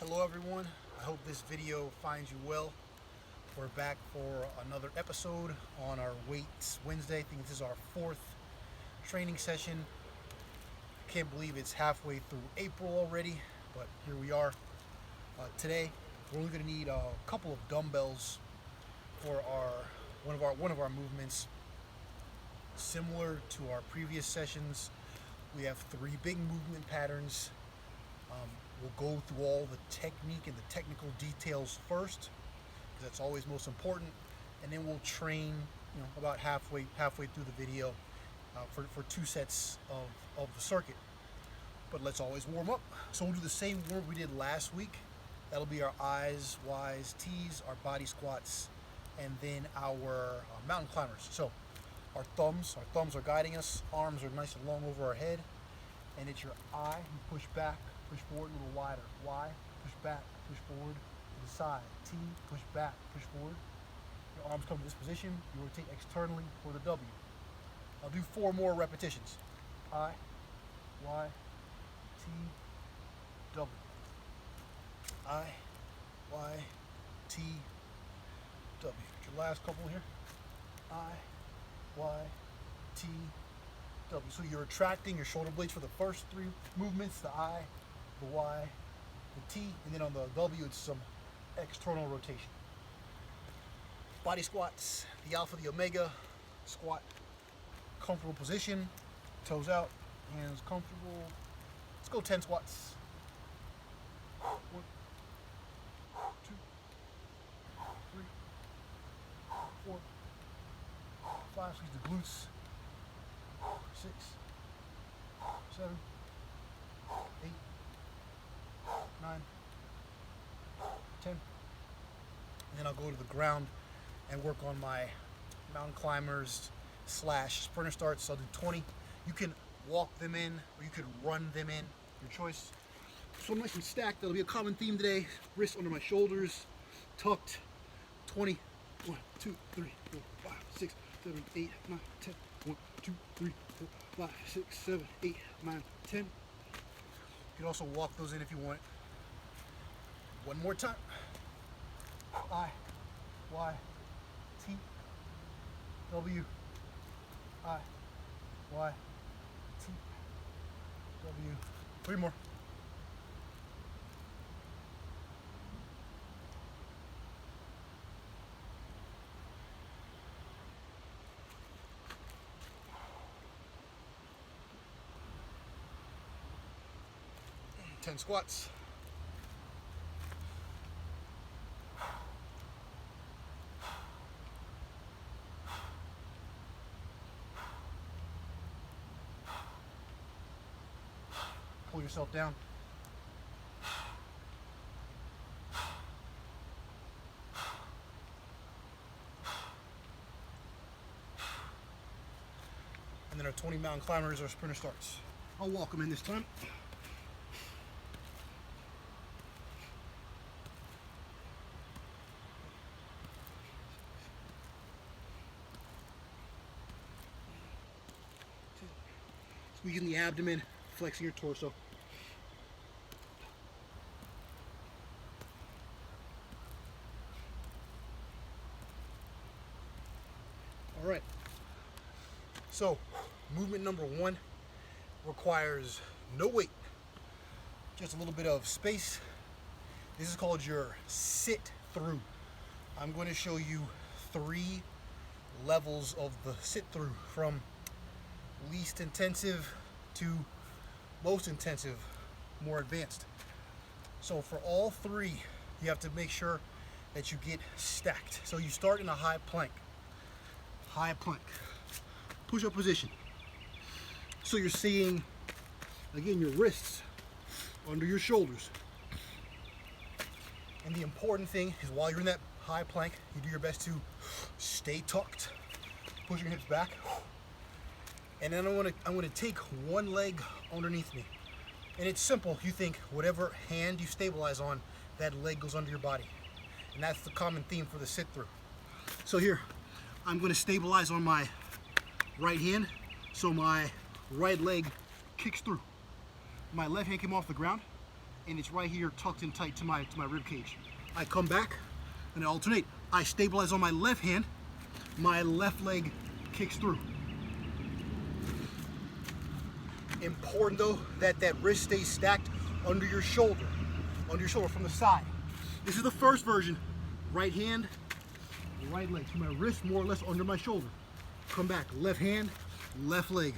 Hello everyone, I hope this video finds you well. We're back for another episode on our Weights Wednesday. I think this is our fourth training session. I can't believe it's halfway through April already, but here we are. Today we're only going to need a couple of dumbbells for one of our movements. Similar to our previous sessions, we have three big movement patterns. We'll go through all the technique and the technical details first, because that's always most important, and then we'll train, about halfway through the video for two sets of the circuit. But let's always warm up. So we'll do the same warm we did last week. That'll be our I's, Y's, T's, our body squats, and then our mountain climbers. So our thumbs are guiding us. Arms are nice and long over our head, and it's your I. You push back, push forward a little wider. Y, push back, push forward to the side. T, push back, push forward. Your arms come to this position. You rotate externally for the W. I'll do 4 more repetitions. I, Y, T, W. I, Y, T, W. Your last couple here. I, Y, T, W. So you're retracting your shoulder blades for the first 3 movements, the I, the Y, the T, and then on the W it's some external rotation. Body squats, the alpha, the omega, squat, comfortable position, toes out, hands comfortable. Let's go 10 squats. 1, 2, 3, 4, 5, squeeze the glutes. 6, 7, 8, 9, 10. And then I'll go to the ground and work on my mountain climbers / sprinter starts. I'll do 20. You can walk them in or you could run them in, your choice. So I'm nice and stacked. That'll be a common theme today. Wrists under my shoulders, tucked. 20. 1, 2, 3, 4, 5, 6, 7, 8, 9, 10. 1, 2, 3, 4, 5, 6, 7, 8, 9, 10. You can also walk those in if you want. One more time. I, Y, T, W, I, Y, T, W. 3 more. And 10 squats. Pull yourself down. And then our 20 mountain climbers or sprinter starts. I'll walk them in this time. Squeezing the abdomen, flexing your torso. All right. So, movement number 1 requires no weight, just a little bit of space. This is called your sit through. I'm going to show you 3 levels of the sit through, from least intensive to most intensive, more advanced. So for all 3, you have to make sure that you get stacked. So you start in a high plank, push-up position. So you're seeing, again, your wrists under your shoulders. And the important thing is, while you're in that high plank, you do your best to stay tucked, push your hips back. And then I'm gonna take one leg underneath me. And it's simple. You think whatever hand you stabilize on, that leg goes under your body. And that's the common theme for the sit through. So here, I'm gonna stabilize on my right hand, so my right leg kicks through. My left hand came off the ground, and it's right here tucked in tight to my rib cage. I come back and I alternate. I stabilize on my left hand, my left leg kicks through. Important though that that wrist stays stacked under your shoulder from the side. This is the first version. Right hand, right leg. So my wrist more or less under my shoulder. Come back, left hand, left leg.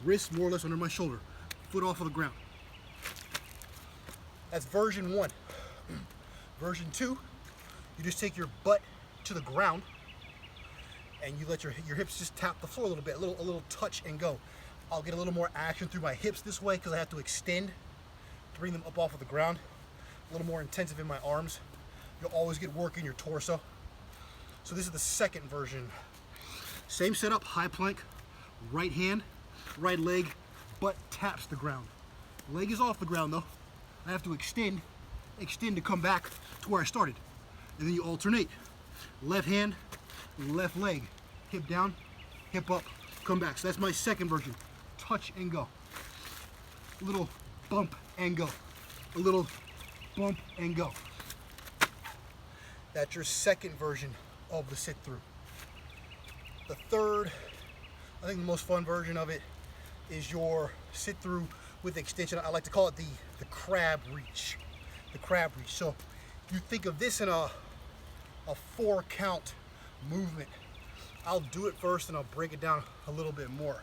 Wrist more or less under my shoulder. Foot off of the ground. That's version 1. Version 2, you just take your butt to the ground and you let your hips just tap the floor a little bit, a little touch and go. I'll get a little more action through my hips this way because I have to extend to bring them up off of the ground. A little more intensive in my arms. You'll always get work in your torso. So this is the second version. Same setup, high plank, right hand, right leg, butt taps the ground. Leg is off the ground though. I have to extend to come back to where I started. And then you alternate. Left hand, left leg, hip down, hip up, come back. So that's my second version. Touch and go. A little bump and go. A little bump and go. That's your second version of the sit through. The third, I think the most fun version of it is your sit through with extension. I like to call it the crab reach. The crab reach. So you think of this in a 4 count movement. I'll do it first and I'll break it down a little bit more.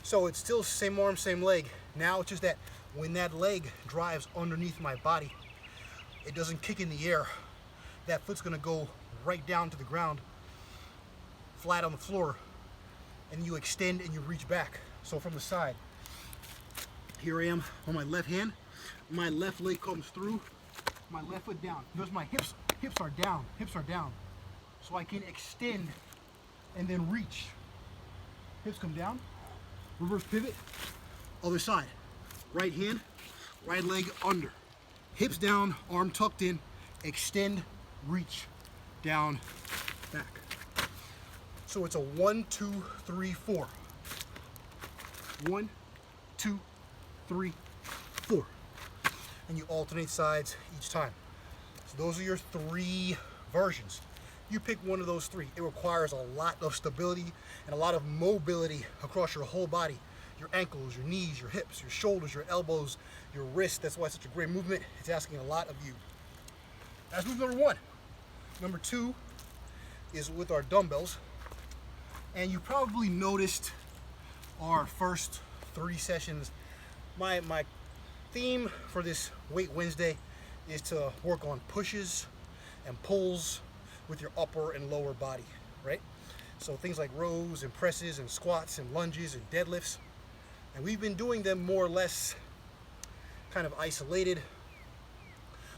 So it's still same arm, same leg. Now it's just that when that leg drives underneath my body, it doesn't kick in the air. That foot's gonna go right down to the ground, flat on the floor, and you extend and you reach back. So from the side, here I am on my left hand, my left leg comes through, my left foot down. Notice my hips are down. So I can extend and then reach. Hips come down, reverse pivot, other side. Right hand, right leg under. Hips down, arm tucked in, extend, reach, down, back. So it's a 1, 2, 3, 4. 1, 2, 3, 4. And you alternate sides each time. So those are your 3 versions. You pick one of those 3. It requires a lot of stability and a lot of mobility across your whole body. Your ankles, your knees, your hips, your shoulders, your elbows, your wrists. That's why it's such a great movement. It's asking a lot of you. That's move number 1. Number 2 is with our dumbbells. And you probably noticed our first 3 sessions. My theme for this Weight Wednesday is to work on pushes and pulls with your upper and lower body, right? So things like rows and presses and squats and lunges and deadlifts. And we've been doing them more or less kind of isolated,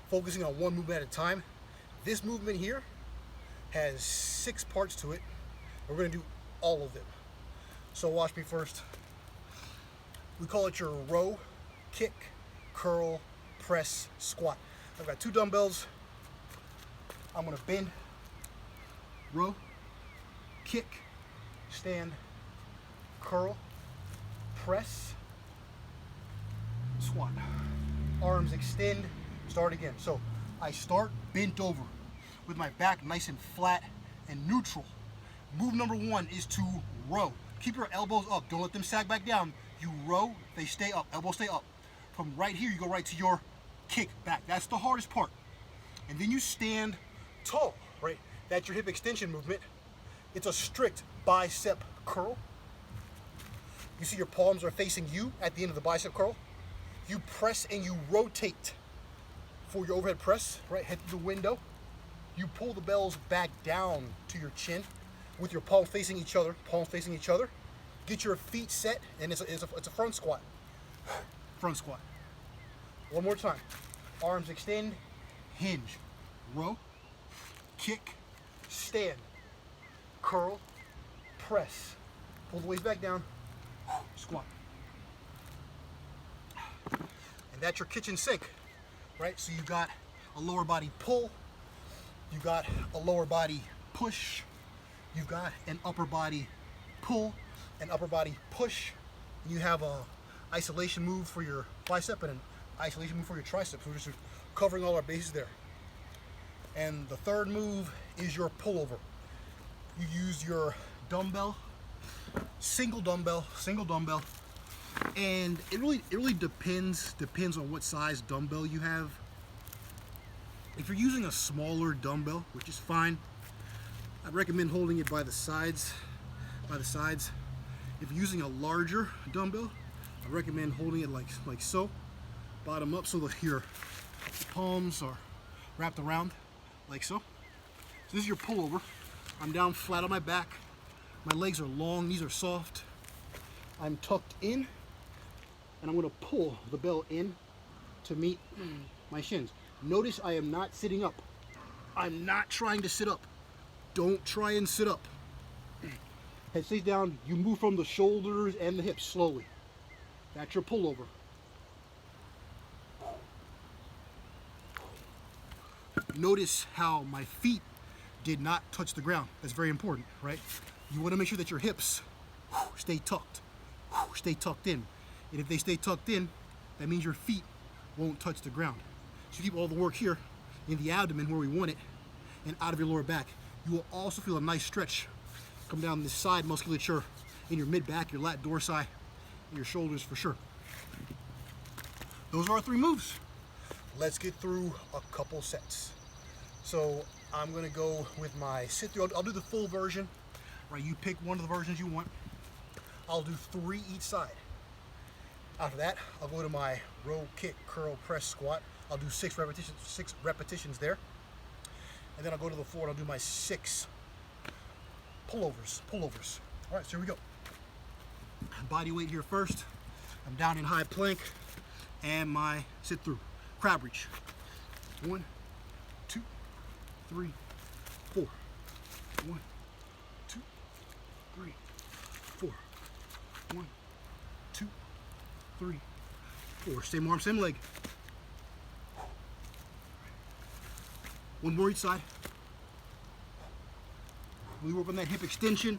focusing on one movement at a time. This movement here has 6 parts to it. We're gonna do all of them. So watch me first. We call it your row, kick, curl, press, squat. I've got 2 dumbbells. I'm gonna bend, row, kick, stand, curl, press, squat. Arms extend, start again. So I start bent over with my back nice and flat and neutral. Move number 1 is to row. Keep your elbows up, don't let them sag back down. You row, they stay up, elbows stay up. From right here, you go right to your kick back. That's the hardest part. And then you stand tall, right? That's your hip extension movement. It's a strict bicep curl. You see your palms are facing you at the end of the bicep curl. You press and you rotate for your overhead press, right? Head to the window. You pull the bells back down to your chin with your palms facing each other, Get your feet set, and it's a front squat. Front squat. One more time. Arms extend, hinge, row, kick, stand, curl, press. Pull the waist back down, squat. And that's your kitchen sink, right? So you got a lower body pull, You got a lower body push, you've got an upper body pull, an upper body push, and you have a isolation move for your bicep and an isolation move for your tricep. So we're just covering all our bases there. And the third move is your pullover. You use your dumbbell, single dumbbell, and it really depends on what size dumbbell you have. If you're using a smaller dumbbell, which is fine, I'd recommend holding it by the sides. If you're using a larger dumbbell, I recommend holding it like so, bottom up, so that your palms are wrapped around like so. So this is your pullover. I'm down flat on my back. My legs are long, knees are soft. I'm tucked in, and I'm gonna pull the bell in to meet my shins. Notice I am not sitting up. I'm not trying to sit up. Don't try and sit up. Head stays down. You move from the shoulders and the hips slowly. That's your pullover. Notice how my feet did not touch the ground. That's very important, right? You want to make sure that your hips stay tucked in. And if they stay tucked in, that means your feet won't touch the ground. So keep all the work here in the abdomen where we want it and out of your lower back. You will also feel a nice stretch come down this side musculature in your mid-back, your lat dorsi, and your shoulders for sure. Those are our 3 moves. Let's get through a couple sets. So I'm gonna go with my sit through. I'll do the full version, right? You pick one of the versions you want. I'll do 3 each side. After that, I'll go to my row, kick, curl, press, squat. I'll do 6 repetitions there. And then I'll go to the floor and I'll do my 6 pullovers. All right, so here we go. Body weight here first. I'm down in high plank and my sit through. Crab reach. 1, 2, 3, 4. 1, 2, 3, 4. 1, 2, 3, 4. Same arm, same leg. One more each side. We work on that hip extension.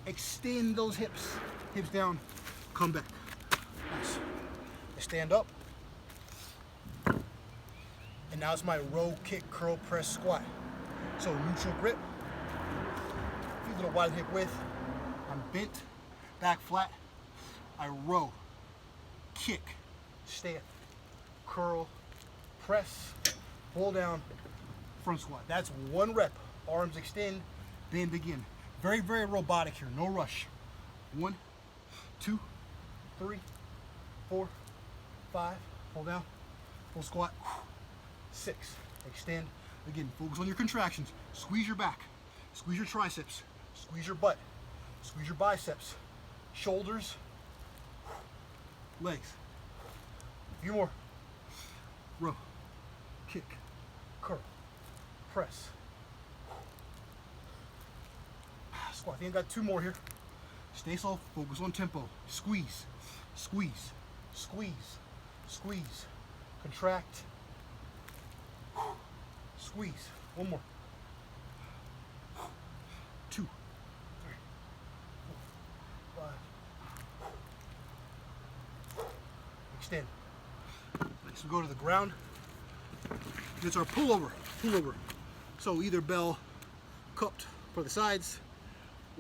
Extend those hips. Hips down, come back. Nice. I stand up. And now it's my row, kick, curl, press, squat. So neutral grip. A little wide hip width. I'm bent, back flat. I row, kick, stand, curl, press, pull down, front squat. That's 1 rep. Arms extend, bend again. Very, very robotic here, no rush. 1, 2, 3, 4, 5, pull down, full squat, 6, extend. Again, focus on your contractions. Squeeze your back, squeeze your triceps, squeeze your butt, squeeze your biceps, shoulders, legs. A few more. Row, kick, curl, press, squat. I think I got 2 more here. Stay slow, focus on tempo. Squeeze, squeeze, squeeze, squeeze, contract, squeeze. 1 more. 2, 3, 4, 5. Extend. Next we go to the ground. It's our pullover. So either bell cupped for the sides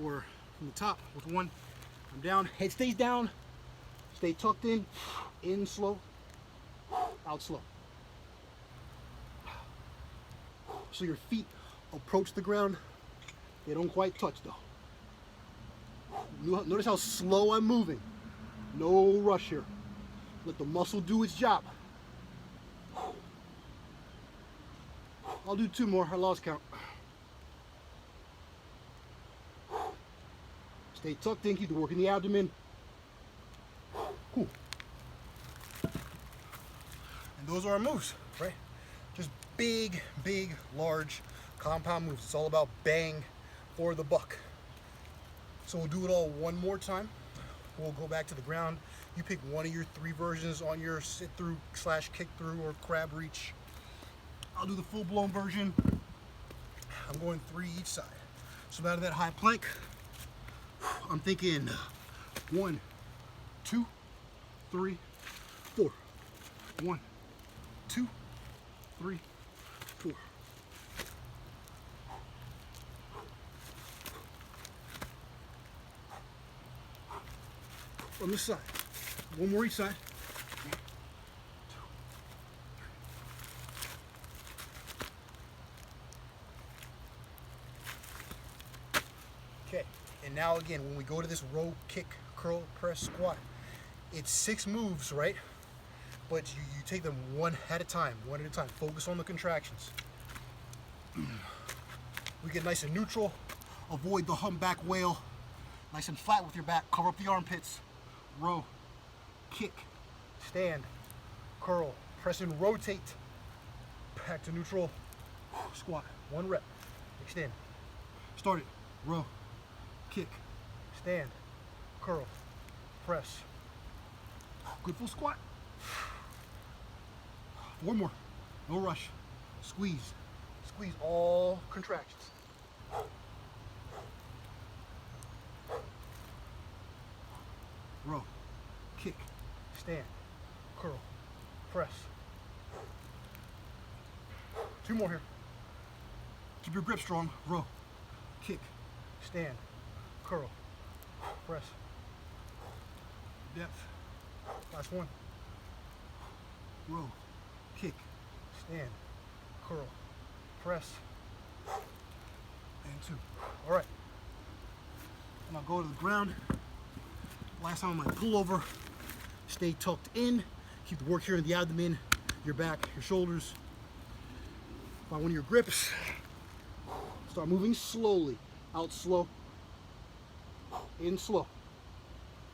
or from the top with 1. I'm down, head stays down, stay tucked in slow, out slow. So your feet approach the ground, they don't quite touch though. Notice how slow I'm moving. No rush here. Let the muscle do its job. I'll do 2 more, I lost count. Stay tucked in, keep the work in the abdomen. Cool. And those are our moves, right? Just big, large compound moves. It's all about bang for the buck. So we'll do it all one more time. We'll go back to the ground. You pick one of your 3 versions on your sit through / kick through or crab reach. I'll do the full blown version. I'm going 3 each side. So out of that high plank, I'm thinking 1, 2, 3, 4. 1, 2, 3, 4. On this side. 1 more each side. 1, 2. Okay, and now again, when we go to this row kick, curl, press, squat, it's 6 moves, right? But you take them one at a time. Focus on the contractions. We get nice and neutral. Avoid the humpback whale. Nice and flat with your back. Cover up the armpits. Row, kick, stand, curl, press and rotate. Back to neutral. Squat. 1 rep. Extend. Start it. Row, kick, stand, curl, press. Good full squat. 4 more. No rush. Squeeze. Squeeze all contractions. Row, kick, stand, curl, press. 2 more here. Keep your grip strong. Row, kick, stand, curl, press. Depth. Last one. Row, kick, stand, curl, press, and 2. All right. And I'll go to the ground. Last time on my pullover. Stay tucked in. Keep the work here in the abdomen, your back, your shoulders. Find one of your grips. Start moving slowly. Out slow. In slow.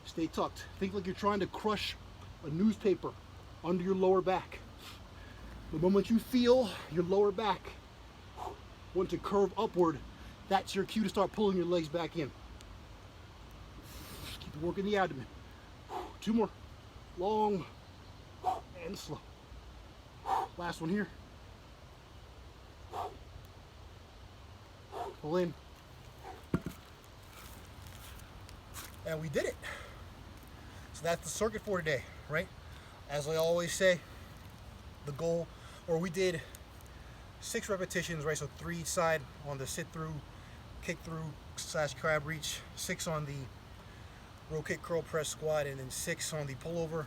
Stay tucked. Think like you're trying to crush a newspaper under your lower back. The moment you feel your lower back want to curve upward, that's your cue to start pulling your legs back in. Keep the work in the abdomen. 2 more. Long and slow. Last one here. Pull in. And we did it. So that's the circuit for today, right? As I always say, the goal, or we did 6 repetitions, right? So 3 each side on the sit through, kick through / crab reach, 6 on the row kick, curl, press, squat, and then 6 on the pullover.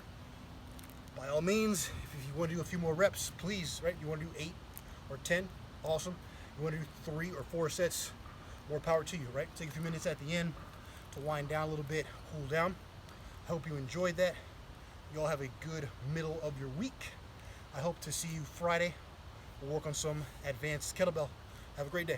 By all means, if you want to do a few more reps, please, right? You want to do 8 or 10, awesome. You want to do 3 or 4 sets, more power to you, right? Take a few minutes at the end to wind down a little bit, cool down. I hope you enjoyed that. You all have a good middle of your week. I hope to see you Friday. We'll work on some advanced kettlebell. Have a great day.